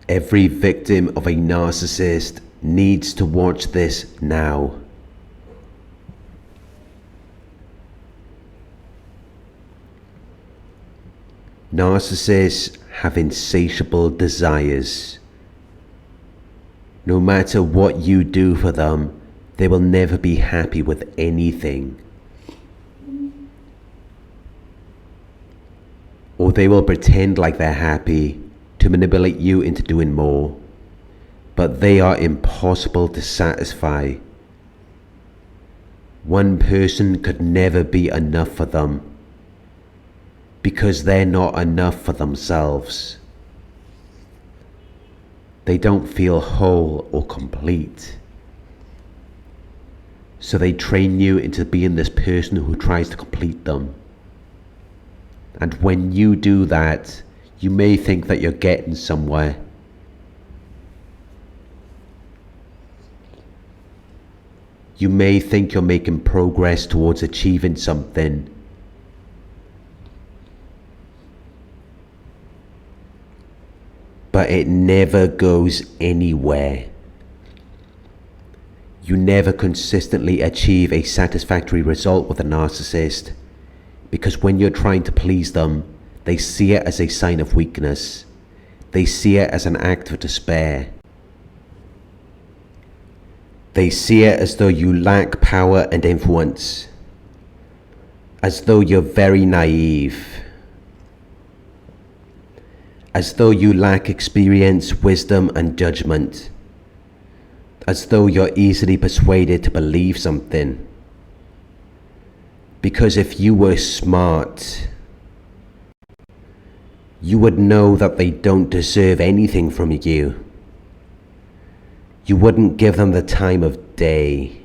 Every victim of a narcissist needs to watch this now. Narcissists have insatiable desires. No matter what you do for them, they will never be happy with anything. Or they will pretend like they're happy to manipulate you into doing more, but they are impossible to satisfy. One person could never be enough for them because they're not enough for themselves. They don't feel whole or complete. So they train you into being this person who tries to complete them. And when you do that, you may think that you're getting somewhere. You may think you're making progress towards achieving something. But it never goes anywhere. You never consistently achieve a satisfactory result with a narcissist, because when you're trying to please them, they see it as a sign of weakness. They see it as an act of despair. They see it as though you lack power and influence, as though you're very naive, as though you lack experience, wisdom, and judgment, as though you're easily persuaded to believe something. Because if you were smart, you would know that they don't deserve anything from you. You wouldn't give them the time of day.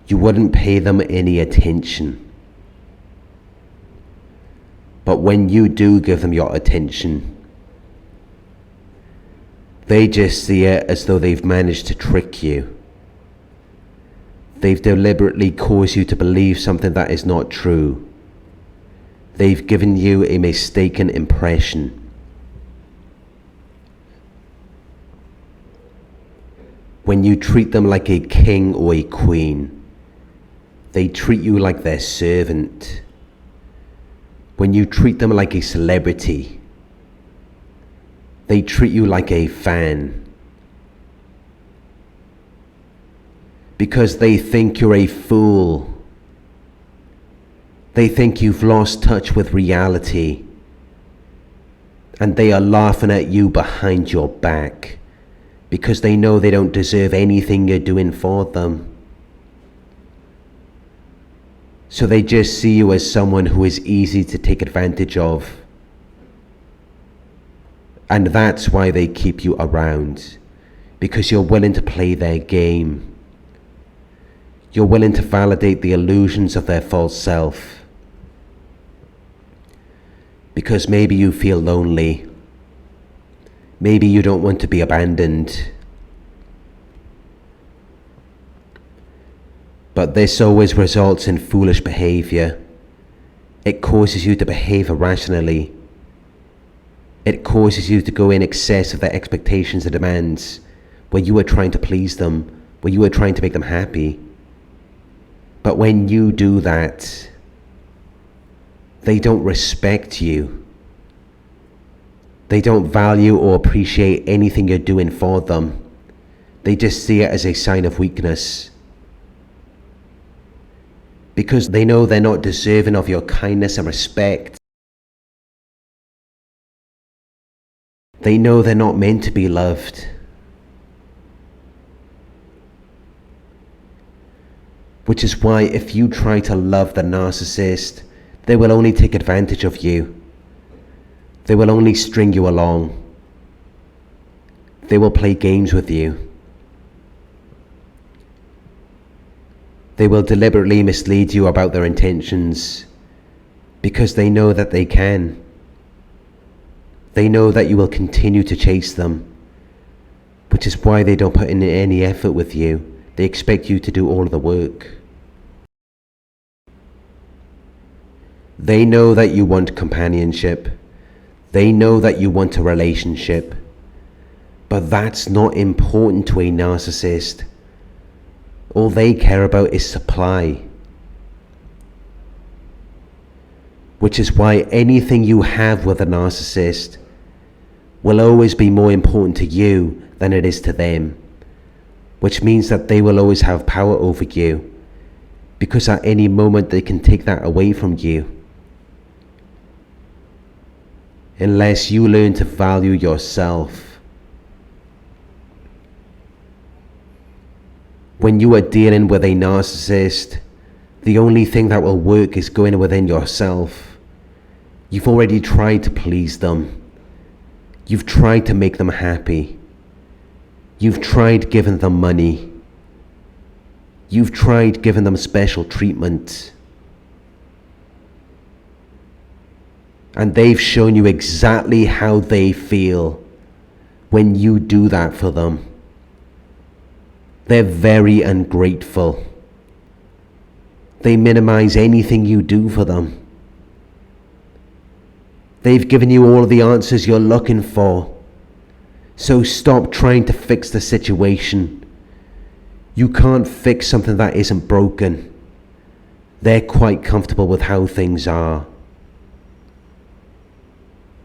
You wouldn't pay them any attention. But when you do give them your attention, they just see it as though they've managed to trick you. They've deliberately caused you to believe something that is not true. They've given you a mistaken impression. When you treat them like a king or a queen, they treat you like their servant. When you treat them like a celebrity, they treat you like a fan. Because they think you're a fool. They think you've lost touch with reality. And they are laughing at you behind your back, because they know they don't deserve anything you're doing for them. So they just see you as someone who is easy to take advantage of. And that's why they keep you around, because you're willing to play their game. You're willing to validate the illusions of their false self. Because maybe you feel lonely. Maybe you don't want to be abandoned. But this always results in foolish behavior. It causes you to behave irrationally. It causes you to go in excess of their expectations and demands, where you are trying to please them, where you are trying to make them happy. But when you do that, they don't respect you. They don't value or appreciate anything you're doing for them. They just see it as a sign of weakness. Because they know they're not deserving of your kindness and respect. They know they're not meant to be loved. Which is why if you try to love the narcissist, they will only take advantage of you. They will only string you along. They will play games with you. They will deliberately mislead you about their intentions, because they know that they can. They know that you will continue to chase them, which is why they don't put in any effort with you. They expect you to do all of the work. They know that you want companionship. They know that you want a relationship, but that's not important to a narcissist. All they care about is supply. Which is why anything you have with a narcissist will always be more important to you than it is to them. Which means that they will always have power over you, because at any moment they can take that away from you. Unless you learn to value yourself. When you are dealing with a narcissist, the only thing that will work is going within yourself. You've already tried to please them. You've tried to make them happy. You've tried giving them money. You've tried giving them special treatment. And they've shown you exactly how they feel when you do that for them. They're very ungrateful. They minimize anything you do for them. They've given you all of the answers you're looking for. So stop trying to fix the situation. You can't fix something that isn't broken. They're quite comfortable with how things are.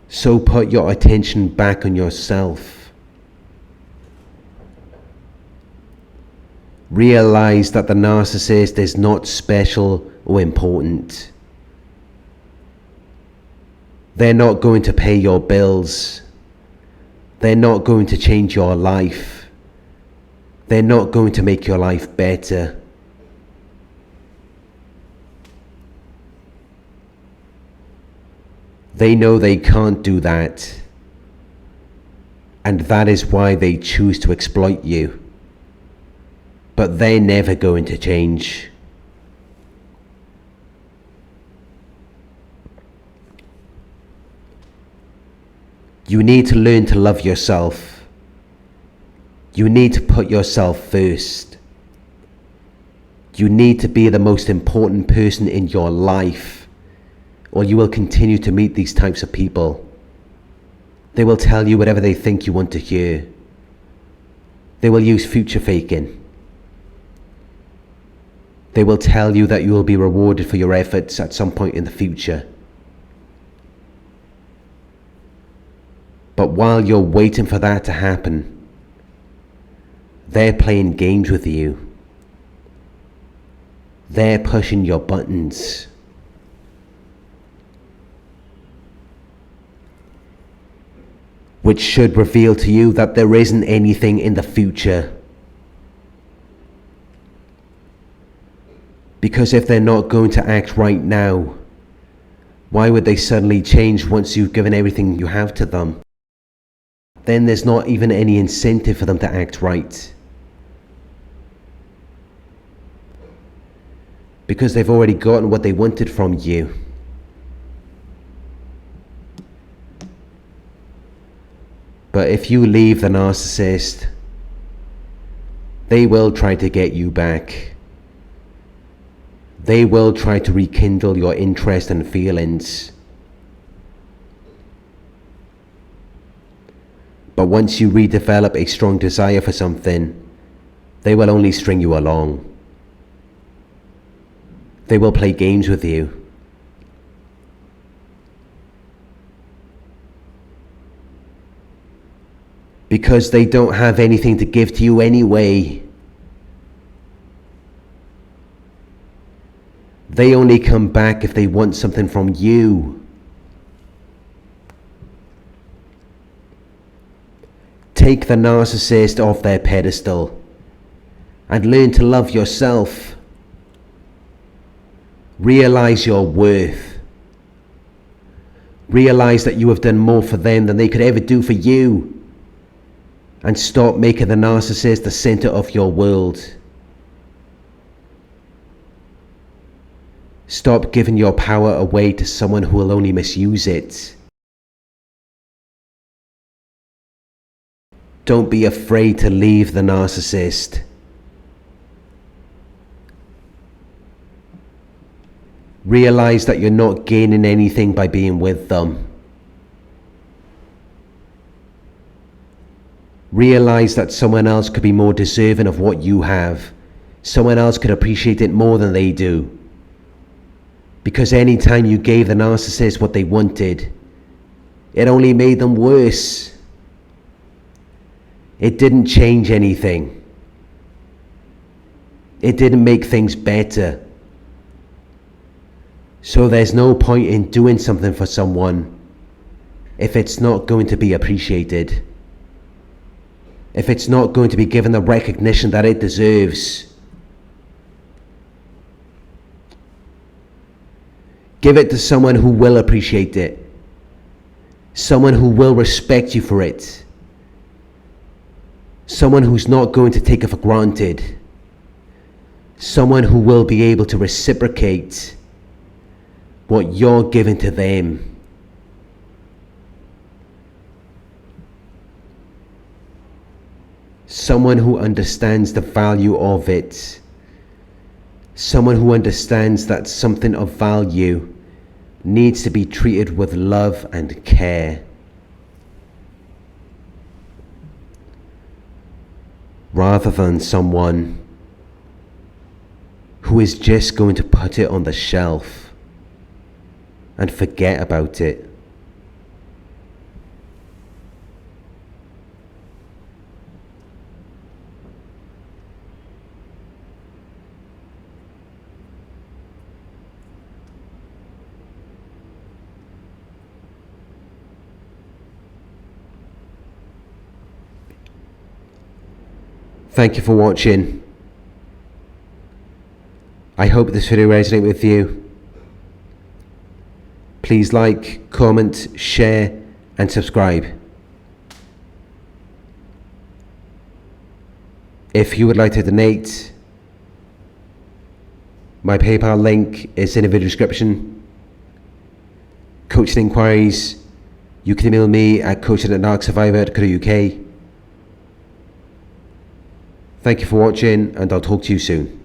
So put your attention back on yourself. Realize that the narcissist is not special or important. They're not going to pay your bills. They're not going to change your life. They're not going to make your life better. They know they can't do that. And that is why they choose to exploit you. But they're never going to change. You need to learn to love yourself. You need to put yourself first. You need to be the most important person in your life, or you will continue to meet these types of people. They will tell you whatever they think you want to hear. They will use future faking. They will tell you that you will be rewarded for your efforts at some point in the future. But while you're waiting for that to happen, they're playing games with you. They're pushing your buttons. Which should reveal to you that there isn't anything in the future. Because if they're not going to act right now, why would they suddenly change once you've given everything you have to them? Then there's not even any incentive for them to act right. Because they've already gotten what they wanted from you. But if you leave the narcissist, they will try to get you back. They will try to rekindle your interest and feelings. But once you redevelop a strong desire for something, they will only string you along. They will play games with you. Because they don't have anything to give to you anyway. They only come back if they want something from you. Take the narcissist off their pedestal and learn to love yourself. Realize your worth. Realize that you have done more for them than they could ever do for you. And stop making the narcissist the center of your world. Stop giving your power away to someone who will only misuse it. Don't be afraid to leave the narcissist. Realize that you're not gaining anything by being with them. Realize that someone else could be more deserving of what you have. Someone else could appreciate it more than they do. Because anytime you gave the narcissist what they wanted, it only made them worse. It didn't change anything. It didn't make things better. So there's no point in doing something for someone if it's not going to be appreciated. If it's not going to be given the recognition that it deserves. Give it to someone who will appreciate it. Someone who will respect you for it. Someone who's not going to take it for granted. Someone who will be able to reciprocate what you're giving to them. Someone who understands the value of it. Someone who understands that something of value needs to be treated with love and care. Rather than someone who is just going to put it on the shelf and forget about it. Thank you for watching. I hope this video resonated with you. Please like, comment, share and subscribe. If you would like to donate, my PayPal link is in the video description. Coaching inquiries, you can email me at coaching@narcsurvivor.co.uk. Thank you for watching, and I'll talk to you soon.